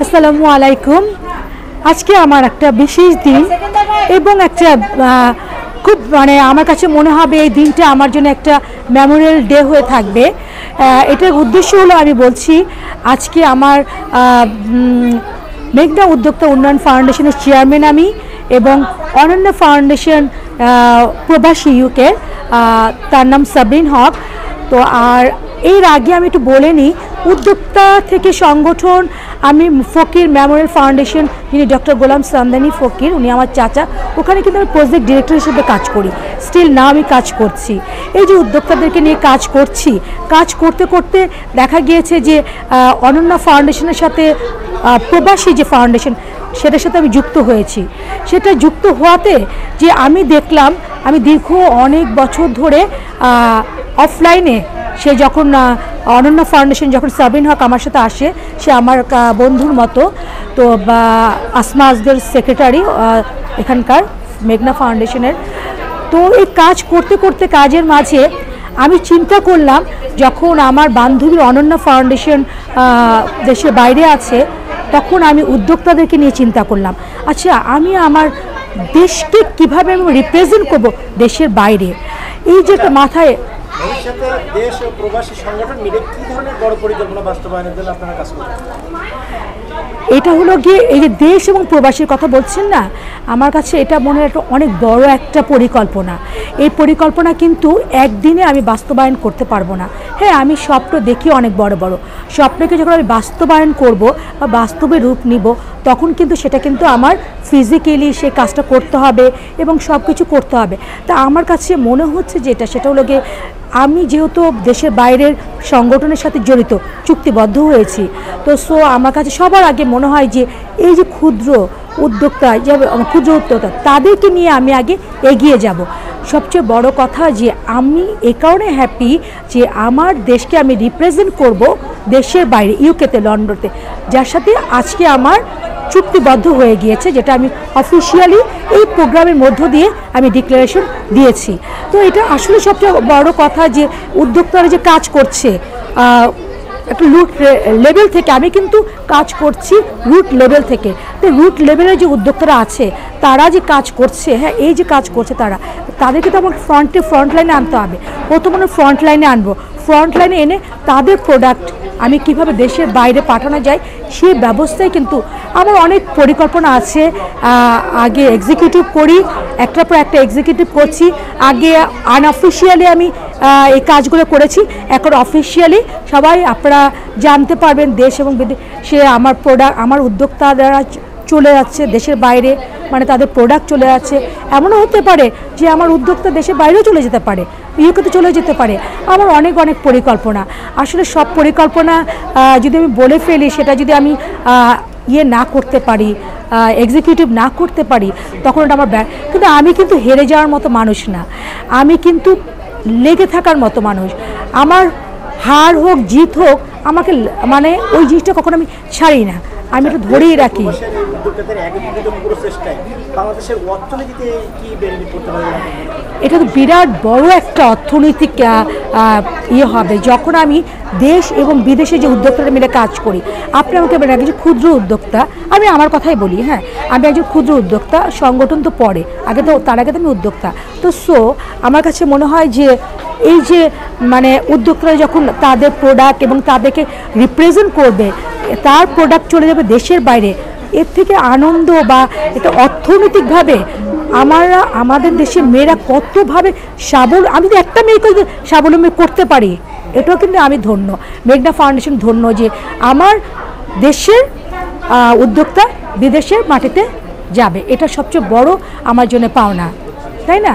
আসসালামু আলাইকুম। আজকে আমার একটা বিশেষ দিন এবং একটা খুব আমার কাছে মনে হবে এই দিনটা আমার জন্য একটা মেমোরিয়াল ডে হয়ে থাকবে। এটার উদ্দেশ্য হলো আমি বলছি আজকে আমার মেঘনা উদ্যোক্তা উন্নয়ন ফাউন্ডেশনের চেয়ারম্যান আমি এবং অনন্য ফাউন্ডেশন প্রবাসী ইউকে, তার নাম সাবরিন হক। তো আর এর আগে আমি একটু বলে নিই, উদ্যোক্তা থেকে সংগঠন আমি ফকির মেমোরিয়াল ফাউন্ডেশন, যিনি ডক্টর গোলাম সামদানি ফকির, উনি আমার চাচা, ওখানে কিন্তু আমি প্রজেক্ট ডিরেক্টর হিসেবে কাজ করি। স্টিল না আমি কাজ করছি, এই যে উদ্যোক্তাদেরকে নিয়ে কাজ করছি, কাজ করতে করতে দেখা গিয়েছে যে অনন্য ফাউন্ডেশনের সাথে প্রবাসী যে ফাউন্ডেশন সেটার সাথে আমি যুক্ত হয়েছি। সেটা যুক্ত হওয়াতে যে আমি দেখলাম আমি দীর্ঘ অনেক বছর ধরে অফলাইনে, সে যখন অনন্য ফাউন্ডেশন যখন সাবরিন হক আমার সাথে আসে, সে আমার বন্ধুর মতো, তো আসমা আসগর সেক্রেটারি এখানকার মেঘনা ফাউন্ডেশনের। তো এই কাজ করতে করতে কাজের মাঝে আমি চিন্তা করলাম, যখন আমার বান্ধবীর অনন্য ফাউন্ডেশন দেশের বাইরে আছে, তখন আমি উদ্যোক্তাদেরকে নিয়ে চিন্তা করলাম, আচ্ছা আমি আমার দেশকে কীভাবে আমি রিপ্রেজেন্ট করব দেশের বাইরে। এই যে একটা মাথায় ভবিষ্যতে দেশ ও প্রবাসী সংগঠন মিলে কী ধরনের বড় পরিকল্পনা বাস্তবায়নের জন্য আপনারা কাজ করবেন? এটা হলো গিয়ে এই যে দেশ এবং প্রবাসীর কথা বলছেন না, আমার কাছে এটা মনে হয় অনেক বড় একটা পরিকল্পনা। এই পরিকল্পনা কিন্তু একদিনে আমি বাস্তবায়ন করতে পারবো না। হ্যাঁ, আমি স্বপ্ন দেখি অনেক বড় বড় স্বপ্নকে যখন আমি বাস্তবায়ন করব বা বাস্তবে রূপ নিব, তখন কিন্তু সেটা কিন্তু আমার ফিজিক্যালি সেই কাজটা করতে হবে এবং সব কিছু করতে হবে। তা আমার কাছে মনে হচ্ছে যেটা, সেটা হলো গিয়ে আমি যেহেতু দেশের বাইরের সংগঠনের সাথে জড়িত, চুক্তিবদ্ধ হয়েছি, তো আমার কাছে সবার আগে মনে হয় যে এই যে ক্ষুদ্র উদ্যোক্তা, যে ক্ষুদ্র উদ্যোক্তা, তাদেরকে নিয়ে আমি আগে এগিয়ে যাব। সবচেয়ে বড় কথা যে আমি এ কারণে হ্যাপি যে আমার দেশকে আমি রিপ্রেজেন্ট করব দেশের বাইরে, ইউকেতে, লন্ডনতে, যার সাথে আজকে আমার চুক্তিবদ্ধ হয়ে গিয়েছে, যেটা আমি অফিসিয়ালি এই প্রোগ্রামের মধ্য দিয়ে আমি ডিক্লারেশন দিয়েছি। তো এটা আসলে সবচেয়ে বড় কথা যে উদ্যোক্তারা যে কাজ করছে একটা রুট লেভেল থেকে, আমি কিন্তু কাজ করছি রুট লেভেল থেকে। তো রুট লেভেলের যে উদ্যোক্তারা আছে, তারা যে কাজ করছে, হ্যাঁ এই যে কাজ করছে তাদেরকে তো আমার ফ্রন্ট লাইনে আনতে হবে। প্রথমে ফ্রন্ট লাইনে আনবো, ফ্রন্ট লাইনে এনে তাদের প্রোডাক্ট আমি কিভাবে দেশের বাইরে পাঠানো যায় সেই ব্যবস্থায় কিন্তু আমার অনেক পরিকল্পনা আছে। আগে এক্সিকিউটিভ করি, একটার পর একটা এক্সিকিউটিভ করছি। আগে আনঅফিসিয়ালি আমি এই কাজগুলো করেছি, এখন অফিসিয়ালি সবাই আপনারা জানতে পারবেন দেশ এবং বিদেশে আমার প্রোডাক্ট, আমার উদ্যোক্তারা চলে যাচ্ছে দেশের বাইরে, মানে তাদের প্রোডাক্ট চলে যাচ্ছে। এমনও হতে পারে যে আমার উদ্যোক্তা দেশের বাইরেও চলে যেতে পারে, ইউকেতে চলে যেতে পারে। আমার অনেক অনেক পরিকল্পনা। আসলে সব পরিকল্পনা যদি আমি বলে ফেলি, সেটা যদি আমি না করতে পারি, এক্সিকিউটিভ না করতে পারি, তখন ওটা আমার কিন্তু আমি কিন্তু হেরে যাওয়ার মতো মানুষ না, আমি কিন্তু লেগে থাকার মতো মানুষ। আমার হার হোক জিত হোক, আমাকে মানে ওই জিনিসটা কখনো আমি ছাড়ি না, আমি এটা ধরেই রাখি। এটা তো বিরাট বড় একটা অর্থনৈতিক হবে যখন আমি দেশ এবং বিদেশে যে উদ্যোক্তারা মিলে কাজ করি। আপনি আমাকে বলেন একজন ক্ষুদ্র উদ্যোক্তা, আমি আমার কথাই বলি, হ্যাঁ আমি একজন ক্ষুদ্র উদ্যোক্তা, সংগঠন তো পরে, আগে তো তার আগে তো আমি উদ্যোক্তা। তো আমার কাছে মনে হয় যে এই যে মানে উদ্যোক্তারা যখন তাদের প্রোডাক্ট এবং তাদেরকে রিপ্রেজেন্ট করবে, তার প্রোডাক্ট চলে যাবে দেশের বাইরে, এর থেকে আনন্দ বা এটা অর্থনৈতিকভাবে আমাদের দেশের মেয়েরা কতভাবে আমি তো একটা মেয়েকে স্বাবলম্বী করতে পারি, এটাও কিন্তু আমি ধন্য, মেঘনা ফাউন্ডেশন ধন্য যে আমার দেশের উদ্যোক্তা বিদেশের মাটিতে যাবে। এটা সবচেয়ে বড় আমার জন্য পাওনা, তাই না?